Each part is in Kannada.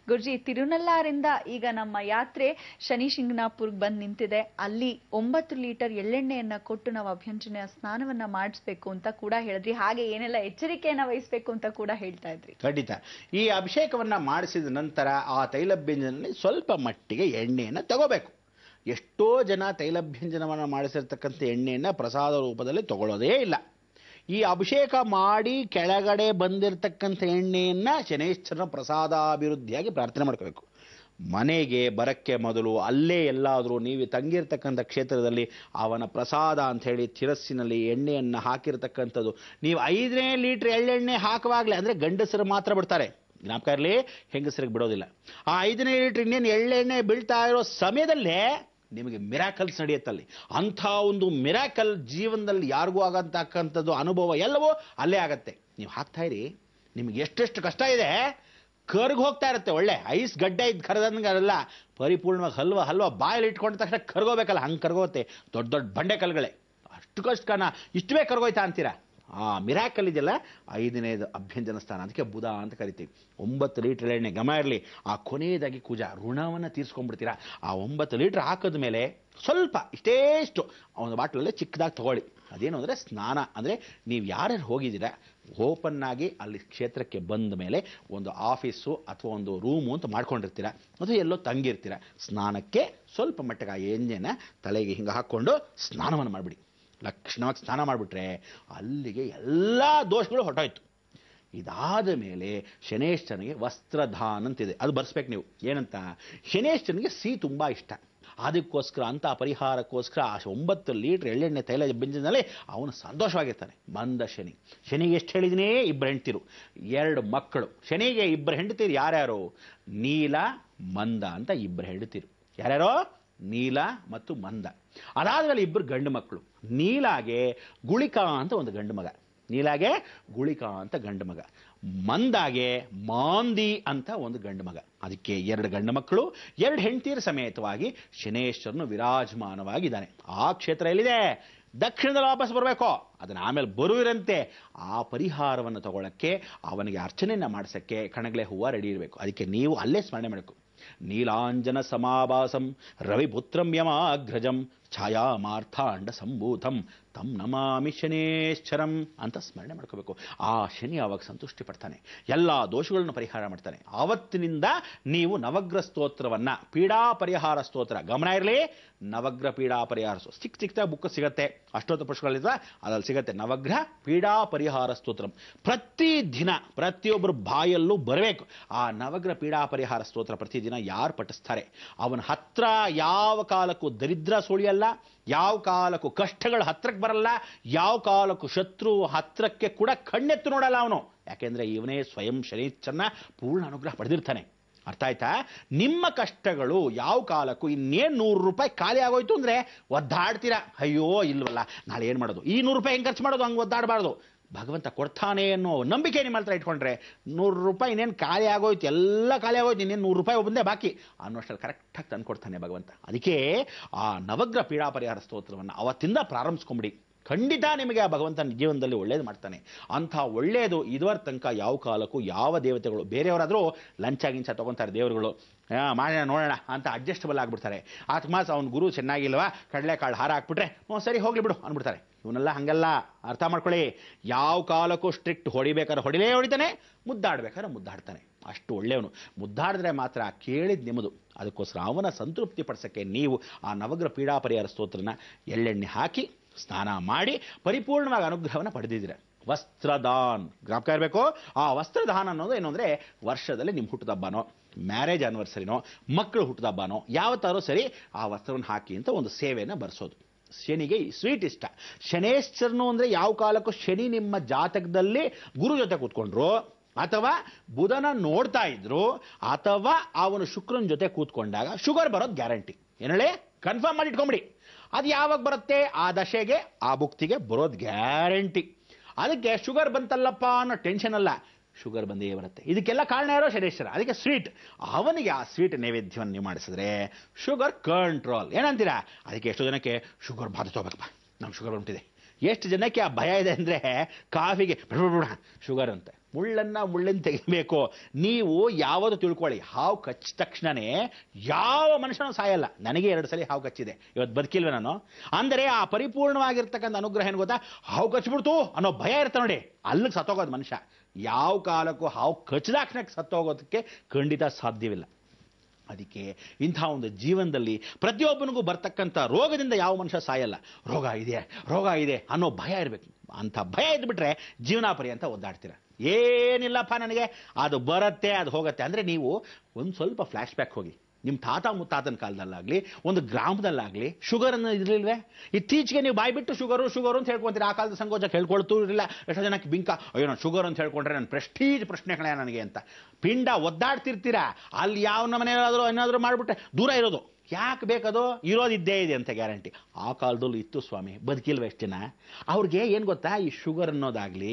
ಗುರುಜಿ, ತಿರುನಲ್ಲಾರಿಂದ ಈಗ ನಮ್ಮ ಯಾತ್ರೆ ಶನಿ ಶಿಂಗನಾಪುರ್ಗೆ ಬಂದು ನಿಂತಿದೆ. ಅಲ್ಲಿ 9 ಲೀಟರ್ ಎಳ್ಳೆಣ್ಣೆಯನ್ನ ಕೊಟ್ಟು ನಾವು ಅಭ್ಯಂಜನೆಯ ಸ್ನಾನವನ್ನ ಮಾಡಿಸ್ಬೇಕು ಅಂತ ಕೂಡ ಹೇಳಿದ್ರಿ. ಹಾಗೆ ಏನೆಲ್ಲ ಎಚ್ಚರಿಕೆಯನ್ನ ವಹಿಸಬೇಕು ಅಂತ ಕೂಡ ಹೇಳ್ತಾ ಇದ್ರಿ. ಖಂಡಿತ. ಈ ಅಭಿಷೇಕವನ್ನ ಮಾಡಿಸಿದ ನಂತರ ಆ ತೈಲಭ್ಯಂಜನಲ್ಲಿ ಸ್ವಲ್ಪ ಮಟ್ಟಿಗೆ ಎಣ್ಣೆಯನ್ನು ತಗೋಬೇಕು. ಎಷ್ಟೋ ಜನ ತೈಲಭ್ಯಂಜನವನ್ನು ಮಾಡಿಸಿರ್ತಕ್ಕಂಥ ಎಣ್ಣೆಯನ್ನು ಪ್ರಸಾದ ರೂಪದಲ್ಲಿ ತಗೊಳ್ಳೋದೇ ಇಲ್ಲ. ಈ ಅಭಿಷೇಕ ಮಾಡಿ ಕೆಳಗಡೆ ಬಂದಿರತಕ್ಕಂಥ ಎಣ್ಣೆಯನ್ನು ಶನೇಶ್ವರನ ಪ್ರಸಾದಾಭಿವೃದ್ಧಿಯಾಗಿ ಪ್ರಾರ್ಥನೆ ಮಾಡ್ಕೋಬೇಕು. ಮನೆಗೆ ಬರಕ್ಕೆ ಮೊದಲು ಅಲ್ಲೇ ಎಲ್ಲಾದರೂ ನೀವು ತಂಗಿರ್ತಕ್ಕಂಥ ಕ್ಷೇತ್ರದಲ್ಲಿ ಅವನ ಪ್ರಸಾದ ಅಂಥೇಳಿ ಶಿರಸ್ಸಿನಲ್ಲಿ ಎಣ್ಣೆಯನ್ನು ಹಾಕಿರ್ತಕ್ಕಂಥದ್ದು, ನೀವು 5ನೇ ಲೀಟ್ರ್ ಎಳ್ಳೆಣ್ಣೆ ಹಾಕುವಾಗಲೇ, ಅಂದರೆ ಗಂಡಸರು ಮಾತ್ರ ಬಿಡ್ತಾರೆ, ಜ್ಞಾಪಕ ಇರಲಿ, ಹೆಂಗಸರಿಗೆ ಬಿಡೋದಿಲ್ಲ. ಆ 5ನೇ ಲೀಟ್ರ್ ಇನ್ನೇನು ಎಳ್ಳೆಣ್ಣೆ ಬೀಳ್ತಾ ಇರೋ ಸಮಯದಲ್ಲೇ ನಿಮಗೆ ಮಿರಾಕಲ್ಸ್ ನಡೆಯುತ್ತಲ್ಲಿ. ಅಂಥ ಒಂದು ಮಿರಾಕಲ್ ಜೀವನದಲ್ಲಿ ಯಾರಿಗೂ ಆಗಂತಕ್ಕಂಥದ್ದು ಅನುಭವ ಎಲ್ಲವೂ ಅಲ್ಲೇ ಆಗತ್ತೆ. ನೀವು ಹಾಕ್ತಾ ಇರಿ, ನಿಮಗೆ ಎಷ್ಟೆಷ್ಟು ಕಷ್ಟ ಇದೆ ಕರ್ಗೆ ಹೋಗ್ತಾ ಇರುತ್ತೆ. ಒಳ್ಳೆ ಐಸ್ ಗಡ್ಡೆ ಇದ್ದು ಕರೆದಂಗೆ ಅಲ್ಲ, ಪರಿಪೂರ್ಣವಾಗಿ ಹಲ್ವ ಬಾಯಲ್ಲಿ ಇಟ್ಕೊಂಡ ತಕ್ಷಣ ಕರ್ಗೋಬೇಕಲ್ಲ, ಹಂಗೆ ಕರ್ಗೋತೆ. ದೊಡ್ಡ ದೊಡ್ಡ ಬಂಡೆ ಕಲ್ಗಳೇ ಅಷ್ಟಕ್ಕಷ್ಟುಕನ ಇಷ್ಟವೇ ಕರ್ಗೋಯ್ತಾ ಅಂತೀರಾ. ಆ ಮಿರಾಕಲ್ ಇದೆಯಲ್ಲ, 5ನೇದು ಅಭ್ಯಂಜನ ಸ್ಥಾನ, ಅದಕ್ಕೆ ಬುಧ ಅಂತ ಕರಿತೀವಿ. 9 ಲೀಟರ್ ಎಣ್ಣೆ ಗಮ ಇರಲಿ, ಆ ಕೊನೆಯದಾಗಿ ಕೂಜಾ ಋಣವನ್ನು ತೀರಿಸ್ಕೊಂಡ್ಬಿಡ್ತೀರಾ. ಆ 9 ಲೀಟ್ರ್ ಹಾಕಿದ ಮೇಲೆ ಸ್ವಲ್ಪ ಇಷ್ಟೇಷ್ಟು ಒಂದು ಬಾಟ್ಲಲ್ಲೇ ಚಿಕ್ಕದಾಗಿ ತಗೊಳ್ಳಿ. ಅದೇನು ಅಂದರೆ ಸ್ನಾನ, ಅಂದರೆ ನೀವು ಯಾರ್ಯಾರು ಹೋಗಿದ್ದೀರಾ ಓಪನ್ನಾಗಿ ಅಲ್ಲಿ ಕ್ಷೇತ್ರಕ್ಕೆ ಬಂದ ಮೇಲೆ ಒಂದು ಆಫೀಸು ಅಥವಾ ಒಂದು ರೂಮು ಅಂತ ಮಾಡ್ಕೊಂಡಿರ್ತೀರ, ಅಥವಾ ಎಲ್ಲೋ ತಂಗಿರ್ತೀರ, ಸ್ನಾನಕ್ಕೆ ಸ್ವಲ್ಪ ಮಟ್ಟಿಗೆ ಆ ಎಣ್ಣೆನ ತಲೆಗೆ ಹಿಂಗೆ ಹಾಕ್ಕೊಂಡು ಸ್ನಾನವನ್ನು ಮಾಡಿಬಿಡಿ. ಲಕ್ಷಣವಾಗಿ ಸ್ನಾನ ಮಾಡಿಬಿಟ್ರೆ ಅಲ್ಲಿಗೆ ಎಲ್ಲ ದೋಷಗಳು ಹೊರಟೋಯ್ತು. ಇದಾದ ಮೇಲೆ ಶನೇಶ್ವರನಿಗೆ ವಸ್ತ್ರದಾನ ಅಂತಿದೆ, ಅದು ಬರ್ಸ್ಬೇಕು ನೀವು. ಏನಂತ, ಶನೇಶ್ವರನಿಗೆ ಸಿಹಿ ತುಂಬ ಇಷ್ಟ. ಅದಕ್ಕೋಸ್ಕರ ಅಂತ ಪರಿಹಾರಕ್ಕೋಸ್ಕರ ಆ 9 ಲೀಟ್ರ್ ಎಳ್ಳೆಣ್ಣೆ ತೈಲ ಬೆಂಜಿನಲ್ಲಿ ಅವನು ಸಂತೋಷವಾಗಿರ್ತಾನೆ. ಮಂದ ಶನಿ. ಶನಿಗೆ ಎಷ್ಟು ಹೇಳಿದಿನೇ, 2 ಹೆಂಡ್ತಿರು, 2 ಮಕ್ಕಳು. ಶನಿಗೆ 2 ಹೆಂಡತಿರು ಯಾರ್ಯಾರು, ನೀಲ ಮಂದ ಅಂತ 2 ಹೆಂಡತಿರು. ಯಾರ್ಯಾರೋ, ನೀಲ ಮತ್ತು ಮಂದ. ಅದಾದ್ಮೇಲೆ 2 ಗಂಡು ಮಕ್ಕಳು. ನೀಲಾಗೆ ಗುಳಿಕಾ ಅಂತ ಒಂದು ಗಂಡು ಮಗ, ನೀಲಾಗೆ ಗುಳಿಕಾ ಅಂತ ಗಂಡು ಮಗ. ಮಂದಾಗೆ ಮಾಂದಿ ಅಂತ ಒಂದು ಗಂಡು ಮಗ. ಅದಕ್ಕೆ 2 ಗಂಡು ಮಕ್ಕಳು, 2 ಹೆಂಡತಿಯರ ಸಮೇತವಾಗಿ ಶನೇಶ್ವರನು ವಿರಾಜಮಾನವಾಗಿದ್ದಾನೆ. ಆ ಕ್ಷೇತ್ರ ಎಲ್ಲಿದೆ, ದಕ್ಷಿಣದಲ್ಲಿ ವಾಪಸ್ ಬರಬೇಕು. ಅದನ್ನು ಆಮೇಲೆ ಬರುವಿರಂತೆ. ಆ ಪರಿಹಾರವನ್ನು ತಗೊಳ್ಳೋಕ್ಕೆ, ಅವನಿಗೆ ಅರ್ಚನೆಯನ್ನು ಮಾಡಿಸೋಕ್ಕೆ ಕಣಗಲೆ ಹೂವು ರೆಡಿ ಇರಬೇಕು. ಅದಕ್ಕೆ ನೀವು ಅಲ್ಲೇ ಸ್ಮರಣೆ ಮಾಡಬೇಕು. ನೀಲಾಂಜನ ಸಮಾಭಾಸಂ ರವಿಪುತ್ರಂ ಯಮಾಗ್ರಜಂ ಛಾಯಾಮಾರ್ಥಾಂಡ ಸಂಭೂತಂ ತಂ ನಮಾಮಿ ಶನೇಶ್ವರಂ ಅಂತ ಸ್ಮರಣೆ ಮಾಡ್ಕೋಬೇಕು. ಆ ಶನಿ ಆವಾಗ ಸಂತುಷ್ಟಿ ಪಡ್ತಾನೆ, ಎಲ್ಲ ದೋಷಗಳನ್ನು ಪರಿಹಾರ ಮಾಡ್ತಾನೆ. ಆವತ್ತಿನಿಂದ ನೀವು ನವಗ್ರಹ ಸ್ತೋತ್ರವನ್ನು, ಪೀಡಾ ಪರಿಹಾರ ಸ್ತೋತ್ರ, ಗಮನ ಇರಲಿ, ನವಗ್ರಹ ಪೀಡಾ ಪರಿಹಾರ ಚಿಕ್ಕ ಬುಕ್ ಸಿಗತ್ತೆ, ಅಷ್ಟೋತ್ತರ ಪುಷ್ಪಗಳಿಂದ ಅದ್ರಲ್ಲಿ ಸಿಗತ್ತೆ. ನವಗ್ರಹ ಪೀಡಾ ಪರಿಹಾರ ಸ್ತೋತ್ರ ಪ್ರತಿದಿನ ಪ್ರತಿಯೊಬ್ಬರು ಬಾಯಲ್ಲೂ ಬರಬೇಕು. ಆ ನವಗ್ರಹ ಪೀಡಾ ಪರಿಹಾರ ಸ್ತೋತ್ರ ಪ್ರತಿದಿನ ಯಾರು ಪಠಿಸ್ತಾರೆ ಅವನ ಹತ್ರ ಯಾವ ಕಾಲಕ್ಕೂ ದರಿದ್ರ ಸುಳಿಯಲ್ಲ, ಯಾವ ಕಾಲಕ್ಕೂ ಕಷ್ಟಗಳು ಹತ್ರಕ್ಕೆ ಬರಲ್ಲ, ಯಾವ ಕಾಲಕ್ಕೂ ಶತ್ರು ಹತ್ರಕ್ಕೆ ಕೂಡ ಕಣ್ಣೆತ್ತು ನೋಡಲ್ಲ ಅವನು. ಯಾಕೆಂದ್ರೆ ಇವನೇ ಸ್ವಯಂ ಶನೀಶ್ವರನ ಪೂರ್ಣ ಅನುಗ್ರಹ ಪಡೆದಿರ್ತಾನೆ. ಅರ್ಥ ಆಯ್ತಾ? ನಿಮ್ಮ ಕಷ್ಟಗಳು ಯಾವ ಕಾಲಕ್ಕೂ ಇನ್ನೇನು 100 ರೂಪಾಯಿ ಖಾಲಿ ಆಗೋಯ್ತು ಅಂದ್ರೆ ಒದ್ದಾಡ್ತೀರಾ, ಅಯ್ಯೋ ಇಲ್ವಲ್ಲ ನಾಳೆ ಏನು ಮಾಡೋದು, ಈ 100 ರೂಪಾಯಿ ಹೆಂಗೆ ಖರ್ಚು ಮಾಡೋದು, ಹಂಗೆ ಒದ್ದಾಡಬಾರ್ದು. ಭಗವಂತ ಕೊಡ್ತಾನೆ ಅನ್ನೋ ನಂಬಿಕೆ ನಿಮ್ಮ ಹತ್ರ ಇಟ್ಕೊಂಡ್ರೆ 100 ರೂಪಾಯಿ ಇನ್ನೇನು ಖಾಲಿ ಆಗೋಯ್ತು, ಎಲ್ಲ ಖಾಲಿ ಆಗೋಯ್ತು, ಇನ್ನೇನು 100 ರೂಪಾಯಿ ಒಬ್ಬಂದೇ ಬಾಕಿ ಅನ್ನೋಷ್ಟರಲ್ಲಿ ಕರೆಕ್ಟಾಗಿ ತಂದು ಕೊಡ್ತಾನೆ ಭಗವಂತ. ಅದಕ್ಕೆ ಆ ನವಗ್ರಹ ಪೀಡಾ ಪರಿಹಾರ ಸ್ತೋತ್ರವನ್ನು ಅವತ್ತಿಂದ ಪ್ರಾರಂಭಿಸ್ಕೊಂಬಿಡಿ. ಖಂಡಿತ ನಿಮಗೆ ಆ ಭಗವಂತನ ಜೀವನದಲ್ಲಿ ಒಳ್ಳೇದು ಮಾಡ್ತಾನೆ. ಅಂಥ ಒಳ್ಳೆಯದು ಇದುವರ ತನಕ ಯಾವ ಕಾಲಕ್ಕೂ ಯಾವ ದೇವತೆಗಳು, ಬೇರೆಯವರಾದರೂ ಲಂಚ ಗಿಂಚ ತೊಗೊತಾರೆ ದೇವರುಗಳು, ಮಾಡೋಣ ನೋಡೋಣ ಅಂತ ಅಡ್ಜಸ್ಟಬಲ್ ಆಗಿಬಿಡ್ತಾರೆ. ಆತ್ಮಾಸ್ ಅವ್ನ ಗುರು ಚೆನ್ನಾಗಿಲ್ವಾ, ಕಡಲೆಕಾಳು ಹಾರ ಹಾಕ್ಬಿಟ್ರೆ ಸರಿ ಹೋಗ್ಲಿ ಬಿಡು ಅಂದ್ಬಿಡ್ತಾರೆ. ಇವನ್ನೆಲ್ಲ ಹಂಗಲ್ಲ, ಅರ್ಥ ಮಾಡ್ಕೊಳ್ಳಿ. ಯಾವ ಕಾಲಕ್ಕೂ ಸ್ಟ್ರಿಕ್ಟ್, ಹೊಡಿಬೇಕಾದ್ರೆ ಹೊಡಿತಾನೆ, ಮುದ್ದಾಡ್ಬೇಕಾದ್ರೆ ಮುದ್ದಾಡ್ತಾನೆ. ಅಷ್ಟು ಒಳ್ಳೆಯವನು. ಮುದ್ದಾಡಿದ್ರೆ ಮಾತ್ರ ಕೇಳಿದ ನಿಮ್ಮದು. ಅದಕ್ಕೋಸ್ಕರ ಅವನ ಸಂತೃಪ್ತಿ ಪಡಿಸೋಕ್ಕೆ ನೀವು ಆ ನವಗ್ರಹ ಪೀಡಾ ಪರಿಹಾರ ಸ್ತೋತ್ರನ ಎಳ್ಳೆಣ್ಣೆ ಹಾಕಿ ಸ್ನಾನ ಮಾಡಿ ಪರಿಪೂರ್ಣವಾಗಿ ಅನುಗ್ರಹವನ್ನು ಪಡೆದಿದ್ದೀರ. ವಸ್ತ್ರದಾನ್ ಜ್ಞಾಪಕ ಇರಬೇಕು. ಆ ವಸ್ತ್ರದಾನ ಅನ್ನೋದು ಏನು ಅಂದರೆ, ವರ್ಷದಲ್ಲಿ ನಿಮ್ಮ ಹುಟ್ಟುಹಬ್ಬನೋ, ಮ್ಯಾರೇಜ್ ಆನಿವರ್ಸರಿನೋ, ಮಕ್ಕಳು ಹುಟ್ಟುಹಬ್ಬನೋ ಯಾವತ್ತಾದ್ರೂ ಸರಿ ಆ ವಸ್ತ್ರವನ್ನು ಹಾಕಿ ಅಂತ ಒಂದು ಸೇವೆಯನ್ನು ಬರೆಸೋದು. ಶನಿಗೆ ಸ್ವೀಟ್ ಇಷ್ಟ. ಶನೇಶ್ವರನು ಅಂದರೆ ಯಾವ ಕಾಲಕ್ಕೂ ಶನಿ ನಿಮ್ಮ ಜಾತಕದಲ್ಲಿ ಗುರು ಜೊತೆ ಕೂತ್ಕೊಂಡ್ರು, ಅಥವಾ ಬುಧನ ನೋಡ್ತಾ ಇದ್ರು, ಅಥವಾ ಅವನು ಶುಕ್ರನ ಜೊತೆ ಕೂತ್ಕೊಂಡಾಗ ಶುಗರ್ ಬರೋದು ಗ್ಯಾರಂಟಿ. ಏನೇಳಿ ಕನ್ಫರ್ಮ್ ಮಾಡಿ ಇಟ್ಕೊಂಬಿಡಿ. ಅದು ಯಾವಾಗ ಬರುತ್ತೆ, ಆ ದಶೆಗೆ ಆ ಭುಕ್ತಿಗೆ ಬರೋದು ಗ್ಯಾರಂಟಿ. ಅದಕ್ಕೆ ಶುಗರ್ ಬಂತಲ್ಲಪ್ಪ ಅನ್ನೋ ಟೆನ್ಷನ್ ಅಲ್ಲ, ಶುಗರ್ ಬಂದೇ ಬರುತ್ತೆ. ಇದಕ್ಕೆಲ್ಲ ಕಾರಣ ಯಾರೋ ಶನೇಶ್ವರ. ಅದಕ್ಕೆ ಸ್ವೀಟ್, ಅವನಿಗೆ ಆ ಸ್ವೀಟ್ ನೈವೇದ್ಯವನ್ನು ನೀವು ಮಾಡಿಸಿದ್ರೆ ಶುಗರ್ ಕಂಟ್ರೋಲ್. ಏನಂತೀರಾ? ಅದಕ್ಕೆ ಎಷ್ಟೋ ಜನಕ್ಕೆ ಶುಗರ್ ಬಾಧೆ ತಗೋಬೇಕಪ್ಪ, ನಮ್ಗೆ ಶುಗರ್ ಬಂದಿದೆ. ಎಷ್ಟು ಜನಕ್ಕೆ ಆ ಭಯ ಇದೆ ಅಂದರೆ ಕಾಫಿಗೆ ಶುಗರ್ ಅಂತೆ. ಮುಳ್ಳನ್ನು ತೆಗಿಬೇಕು. ನೀವು ಯಾವುದು ತಿಳ್ಕೊಳ್ಳಿ, ಹಾವು ಕಚ್ಚಿದ ತಕ್ಷಣನೇ ಯಾವ ಮನುಷ್ಯನೂ ಸಾಯಲ್ಲ. ನನಗೆ 2 ಸಲ ಹಾವು ಕಚ್ಚಿದೆ, ಇವತ್ತು ಬದುಕಿಲ್ವೆ ನಾನು. ಅಂದರೆ ಆ ಪರಿಪೂರ್ಣವಾಗಿರ್ತಕ್ಕಂಥ ಅನುಗ್ರಹ ಏನು ಗೊತ್ತಾ, ಹಾವು ಕಚ್ಚಿಬಿಡ್ತು ಅನ್ನೋ ಭಯ ಇರುತ್ತೆ ನೋಡಿ, ಅಲ್ಲಿಗೆ ಸತ್ತೋಗೋದು ಮನುಷ್ಯ. ಯಾವ ಕಾಲಕ್ಕೂ ಹಾವು ಕಚ್ಚಿದಾಕ್ಷಣಕ್ಕೆ ಸತ್ತೋಗೋದಕ್ಕೆ ಖಂಡಿತ ಸಾಧ್ಯವಿಲ್ಲ. ಅದಕ್ಕೆ ಇಂಥ ಒಂದು ಜೀವನದಲ್ಲಿ ಪ್ರತಿಯೊಬ್ಬನಿಗೂ ಬರ್ತಕ್ಕಂಥ ರೋಗದಿಂದ ಯಾವ ಮನುಷ್ಯ ಸಾಯಲ್ಲ. ರೋಗ ಇದೆ ಅನ್ನೋ ಭಯ ಇರಬೇಕು. ಅಂಥ ಭಯ ಇದ್ಬಿಟ್ರೆ ಜೀವನ ಪರ್ಯಂತ ಒದ್ದಾಡ್ತೀರ. ಏನಿಲ್ಲಪ್ಪ ನನಗೆ ಅದು ಬರುತ್ತೆ ಅದು ಹೋಗುತ್ತೆ ಅಂದರೆ ನೀವು ಒಂದು ಸ್ವಲ್ಪ ಫ್ಲ್ಯಾಶ್ ಬ್ಯಾಕ್ ಹೋಗಿ. ನಿಮ್ಮ ತಾತ ಮುತ್ತಾತನ ಕಾಲದಲ್ಲಾಗಲಿ ಒಂದು ಗ್ರಾಮದಲ್ಲಾಗಲಿ ಶುಗರ್ ಅನ್ನೋ ಇರಲಿಲ್ವೇ? ಇತ್ತೀಚೆಗೆ ನೀವು ಬಾಯ್ಬಿಟ್ಟು ಶುಗರು ಅಂತ ಹೇಳ್ಕೊತೀರಾ. ಆ ಕಾಲದ ಸಂಕೋಚ ಹೇಳ್ಕೊಳ್ತೂ ಇರಲಿಲ್ಲ. ಎಷ್ಟೋ ಜನಕ್ಕೆ ಬಿಂಕ, ಅಯ್ಯೋ ನಾನು ಶುಗರ್ ಅಂತ ಹೇಳ್ಕೊಂಡ್ರೆ ನನ್ನ ಪ್ರೆಸ್ಟೀಜ್ ಪ್ರಶ್ನೆಗಳೇ ನನಗೆ ಅಂತ ಪಿಂಡ ಒದ್ದಾಡ್ತಿರ್ತೀರಾ. ಅಲ್ಲಿ ಯಾವ ಮನೆಯಾದರೂ ಏನಾದರೂ ಮಾಡಿಬಿಟ್ರೆ ದೂರ ಇರೋದು. ಯಾಕೆ ಬೇಕದು? ಇರೋದಿದ್ದೇ ಇದೆ ಅಂತ ಗ್ಯಾರಂಟಿ. ಆ ಕಾಲದಲ್ಲೂ ಇತ್ತು ಸ್ವಾಮಿ, ಬದುಕಿಲ್ವ ಎಷ್ಟು ಜನ. ಅವ್ರಿಗೆ ಏನು ಗೊತ್ತಾ, ಈ ಶುಗರ್ ಅನ್ನೋದಾಗಲಿ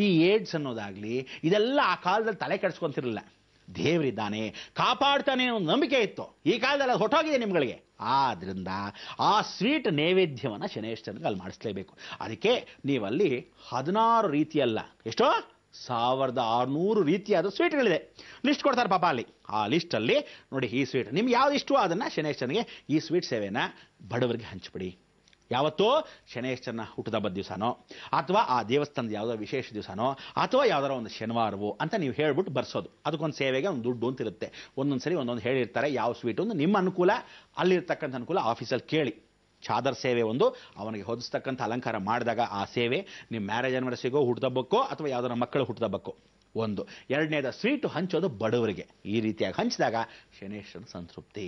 ಈ ಏಡ್ಸ್ ಅನ್ನೋದಾಗಲಿ ಇದೆಲ್ಲ ಆ ಕಾಲದಲ್ಲಿ ತಲೆ ಕೆಡಿಸ್ಕೊಂತಿರಲಿಲ್ಲ. ದೇವರಿದ್ದಾನೆ, ಕಾಪಾಡ್ತಾನೆ ಅನ್ನೋ ನಂಬಿಕೆ ಇತ್ತು. ಈ ಕಾಲದಲ್ಲಿ ಹೊಟ್ಟೋಗಿದೆ ನಿಮ್ಗಳಿಗೆ. ಆದ್ರಿಂದ ಆ ಸ್ವೀಟ್ ನೈವೇದ್ಯವನ್ನು ಶನೇಶ್ವರನಿಗೆ ಅಲ್ಲಿ ಮಾಡಿಸ್ಲೇಬೇಕು. ಅದಕ್ಕೆ ನೀವಲ್ಲಿ 16 ರೀತಿಯಲ್ಲ, ಎಷ್ಟೋ 1600 ರೀತಿಯಾದ ಸ್ವೀಟ್ಗಳಿದೆ. ಲಿಸ್ಟ್ ಕೊಡ್ತಾರೆ ಪಾಪ ಅಲ್ಲಿ. ಆ ಲಿಸ್ಟಲ್ಲಿ ನೋಡಿ, ಈ ಸ್ವೀಟ್ ನಿಮ್ಗೆ ಯಾವ್ದು ಇಷ್ಟೋ ಅದನ್ನು ಶನೇಶ್ವರನಿಗೆ ಈ ಸ್ವೀಟ್ ಸೇವೆನ ಬಡವರಿಗೆ ಹಂಚಿಬಿಡಿ. ಯಾವತ್ತೋ ಶನೇಶ್ವರನ ಹುಟ್ಟುಹಬ್ಬದ ದಿವಸನೋ ಅಥವಾ ಆ ದೇವಸ್ಥಾನದ ಯಾವುದೋ ವಿಶೇಷ ದಿವಸನೋ ಅಥವಾ ಯಾವ್ದಾರ ಒಂದು ಶನಿವಾರವೋ ಅಂತ ನೀವು ಹೇಳ್ಬಿಟ್ಟು ಬರ್ಸೋದು. ಅದಕ್ಕೊಂದು ಸೇವೆಗೆ ಒಂದು ದುಡ್ಡು ಅಂತ ಇರುತ್ತೆ. ಒಂದೊಂದು ಸರಿ ಒಂದೊಂದು ಹೇಳಿರ್ತಾರೆ ಯಾವ ಸ್ವೀಟು ಒಂದು ನಿಮ್ಮ ಅನುಕೂಲ, ಅಲ್ಲಿರ್ತಕ್ಕಂಥ ಅನುಕೂಲ ಆಫೀಸಲ್ಲಿ ಕೇಳಿ. ಚಾದರ್ ಸೇವೆ ಒಂದು, ಅವನಿಗೆ ಹೊದಿಸ್ತಕ್ಕಂಥ ಅಲಂಕಾರ ಮಾಡಿದಾಗ ಆ ಸೇವೆ ನಿಮ್ಮ ಮ್ಯಾರೇಜ್ ಆನಿವರ್ಸರಿಗೋ ಹುಟ್ಟುಹಬ್ಬಕ್ಕೋ ಅಥವಾ ಯಾವುದಾರ ಮಕ್ಕಳು ಹುಟ್ಟುಹಬ್ಬಕ್ಕೋ ಒಂದು. ಎರಡನೇದ ಸ್ವೀಟು ಹಂಚೋದು ಬಡವರಿಗೆ. ಈ ರೀತಿಯಾಗಿ ಹಂಚಿದಾಗ ಶನೇಶ್ವರನ ಸಂತೃಪ್ತಿ.